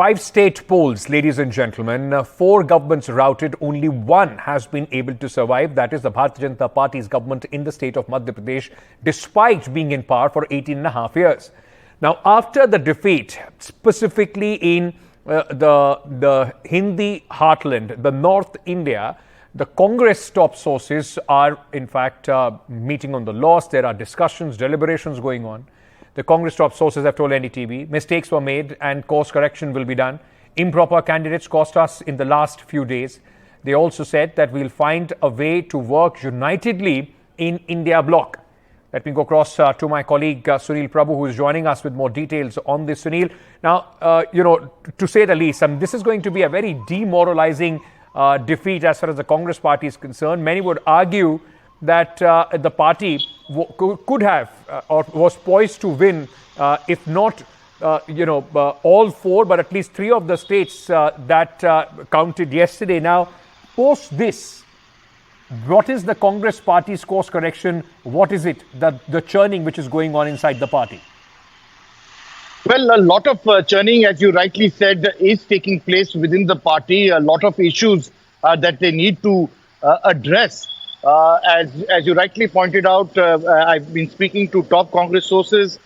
5-state polls, ladies and gentlemen. 4 governments routed, only one has been able to survive. That is the Bharatiya Janata Party's government in the state of Madhya Pradesh, despite being in power for 18 and a half years. Now, after the defeat, specifically in the Hindi heartland, the North India, the Congress top sources are, in fact, meeting on the loss. There are discussions, deliberations going on. The Congress top sources have told NDTV mistakes were made and course correction will be done. Improper candidates cost us in the last few days. They also said that we'll find a way to work unitedly in India bloc. Let me go across to my colleague Sunil Prabhu, who is joining us with more details on this. Sunil, now, to say the least, this is going to be a very demoralizing defeat as far as the Congress party is concerned. Many would argue that the party could have or was poised to win, if not, all 4, but at least 3 of the states that counted yesterday. Now, post this, what is the Congress party's course correction? What is it, the churning which is going on inside the party? Well, a lot of churning, as you rightly said, is taking place within the party. A lot of issues that they need to address. As you rightly pointed out, I've been speaking to top Congress sources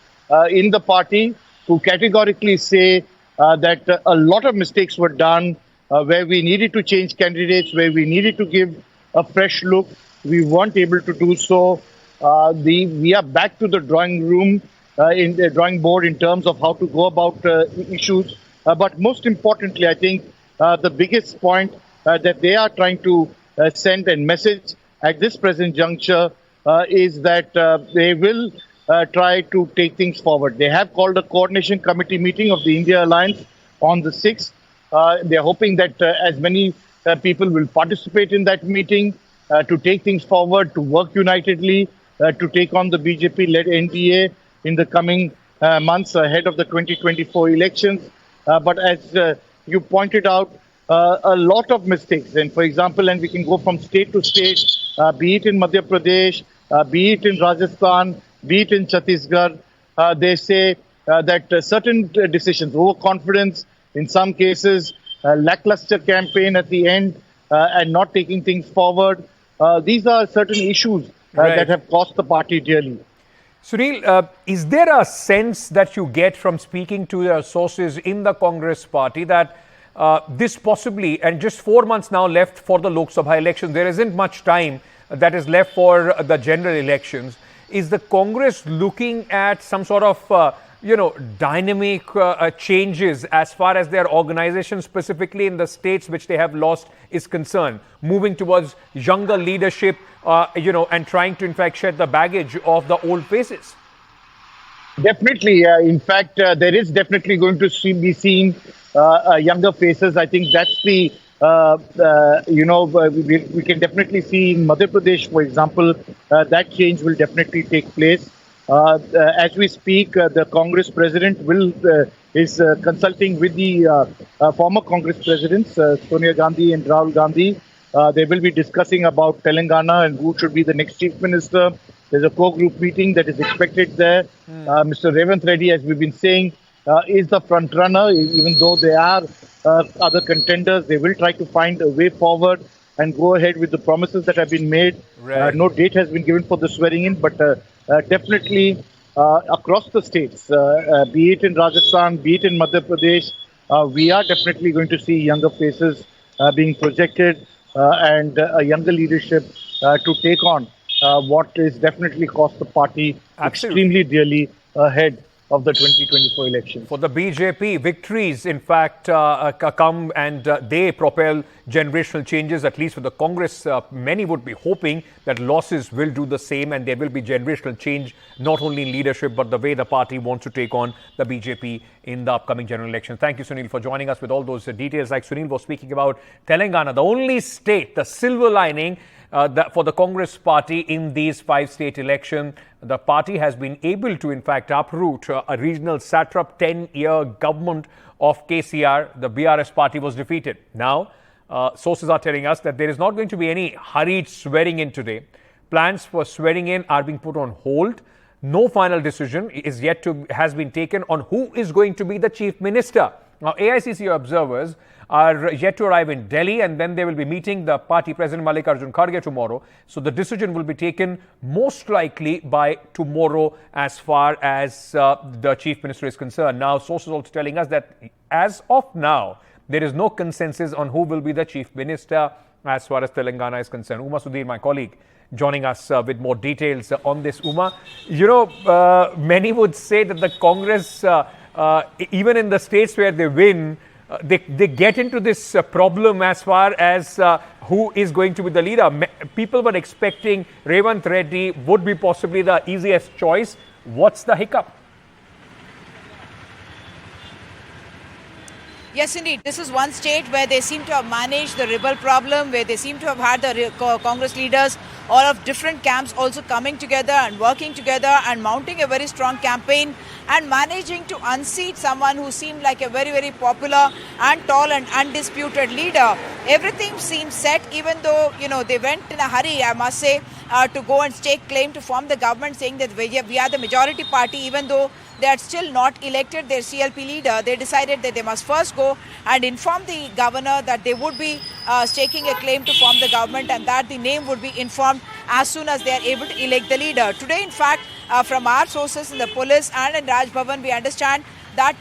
in the party who categorically say that a lot of mistakes were done, where we needed to change candidates, where we needed to give a fresh look. We weren't able to do so. We are back to the drawing room, in the drawing board in terms of how to go about issues. But most importantly, I think the biggest point that they are trying to send a message at this present juncture is that they will try to take things forward. They have called a coordination committee meeting of the India Alliance on the 6th. They're hoping that as many people will participate in that meeting to take things forward, to work unitedly, to take on the BJP-led NDA in the coming months ahead of the 2024 elections. But as you pointed out, a lot of mistakes. And for example, and we can go from state to state, be it in Madhya Pradesh, be it in Rajasthan, be it in Chhattisgarh, they say that certain decisions, overconfidence, in some cases, lackluster campaign at the end, and not taking things forward. These are certain issues that have cost the party dearly. Sunil, is there a sense that you get from speaking to your sources in the Congress party that this possibly, and just 4 months now left for the Lok Sabha elections, there isn't much time that is left for the general elections. Is the Congress looking at some sort of, dynamic changes as far as their organization, specifically in the states which they have lost, is concerned, moving towards younger leadership, and trying to in fact shed the baggage of the old faces? Definitely. In fact, there is definitely going to be seen younger faces. I think that's the, we can definitely see in Madhya Pradesh, for example, that change will definitely take place. As we speak, the Congress president is consulting with the former Congress presidents, Sonia Gandhi and Rahul Gandhi. They will be discussing about Telangana and who should be the next chief minister. There's a co-group meeting that is expected there. Mr. Revanth Reddy, as we've been saying, is the front runner. Even though there are other contenders, they will try to find a way forward and go ahead with the promises that have been made. Right. No date has been given for the swearing in, but definitely across the states, be it in Rajasthan, be it in Madhya Pradesh, we are definitely going to see younger faces being projected and a younger leadership to take on what is definitely cost the party extremely dearly ahead of the 2024 election. For the BJP, victories, in fact, come and they propel generational changes, at least for the Congress. Many would be hoping that losses will do the same and there will be generational change, not only in leadership, but the way the party wants to take on the BJP in the upcoming general election. Thank you, Sunil, for joining us with all those details. Like Sunil was speaking about Telangana, the only state, the silver lining for the Congress party in these 5-state elections. The party has been able to, in fact, uproot a regional satrap 10-year government of KCR. The BRS party was defeated. Now, sources are telling us that there is not going to be any hurried swearing in today. Plans for swearing in are being put on hold. No final decision has been taken on who is going to be the chief minister Now, AICC observers are yet to arrive in Delhi, and then they will be meeting the party president Mallikarjun Kharge tomorrow. So the decision will be taken most likely by tomorrow as far as the chief minister is concerned. Now, sources also telling us that as of now, there is no consensus on who will be the chief minister as far as Telangana is concerned. Uma Sudhir, my colleague, joining us with more details on this. Uma, many would say that the Congress, even in the states where they win, they get into this problem as far as who is going to be the leader. People were expecting Revant Reddy would be possibly the easiest choice. What's the hiccup? Yes, indeed. This is one state where they seem to have managed the rebel problem, where they seem to have had the Congress leaders, all of different camps also coming together and working together and mounting a very strong campaign and managing to unseat someone who seemed like a very, very popular and tall and undisputed leader. Everything seems set, even though, they went in a hurry, I must say, to go and stake claim to form the government, saying that we are the majority party, even though they had still not elected their CLP leader. They decided that they must first go and inform the governor that they would be staking a claim to form the government and that the name would be informed as soon as they are able to elect the leader. Today, in fact, from our sources in the police and in Raj Bhavan, we understand that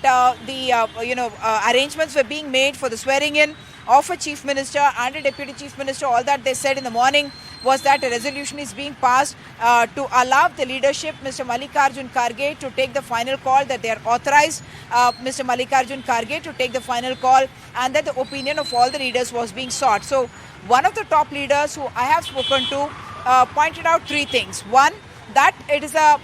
arrangements were being made for the swearing in of a chief minister and a deputy chief minister. All that they said in the morning was that a resolution is being passed to allow the leadership, Mr. Mallikarjun Kharge, to take the final call, that they are authorized, Mr. Mallikarjun Kharge, to take the final call, and that the opinion of all the leaders was being sought. So one of the top leaders who I have spoken to pointed out three things. One, that it's a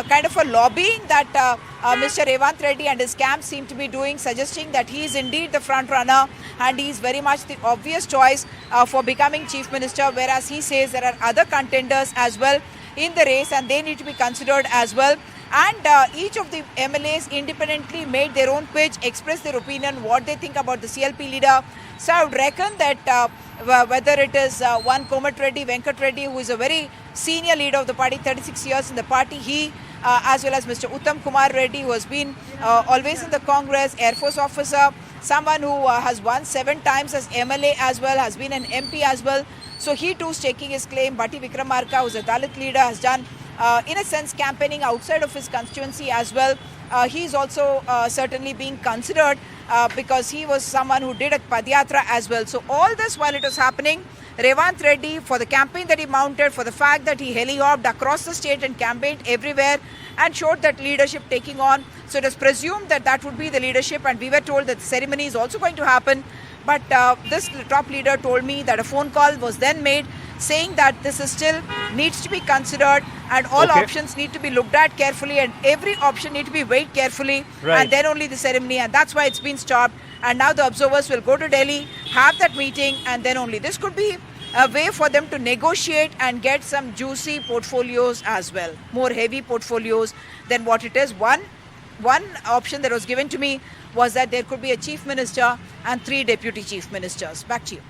kind of a lobbying that Mr. Revant Reddy and his camp seem to be doing, suggesting that he is indeed the front runner and he is very much the obvious choice for becoming chief minister, whereas he says there are other contenders as well in the race and they need to be considered as well. And each of the MLAs independently made their own pitch, expressed their opinion, what they think about the CLP leader. So I would reckon that whether it is one Komat Reddy, Venkat Reddy, who is a very senior leader of the party, 36 years in the party, he as well as Mr. Uttam Kumar Reddy, who has been always in the Congress, Air Force officer, someone who has won 7 times as MLA as well, has been an MP as well. So he too is taking his claim. Bhatti Vikramarka, who is a Dalit leader, has done in a sense campaigning outside of his constituency as well. He is also certainly being considered because he was someone who did a Padyatra as well. So all this while it was happening, Revant Reddy, for the campaign that he mounted, for the fact that he heli-hopped across the state and campaigned everywhere and showed that leadership taking on. So it was presumed that that would be the leadership, and we were told that the ceremony is also going to happen. But this top leader told me that a phone call was then made saying that this is still needs to be considered and all options need to be looked at carefully and every option need to be weighed carefully, and then only the ceremony, and that's why it's been stopped. And now the observers will go to Delhi, have that meeting, and then only this could be a way for them to negotiate and get some juicy portfolios as well, more heavy portfolios than what it is. One option that was given to me was that there could be a chief minister and 3 deputy chief ministers. Back to you.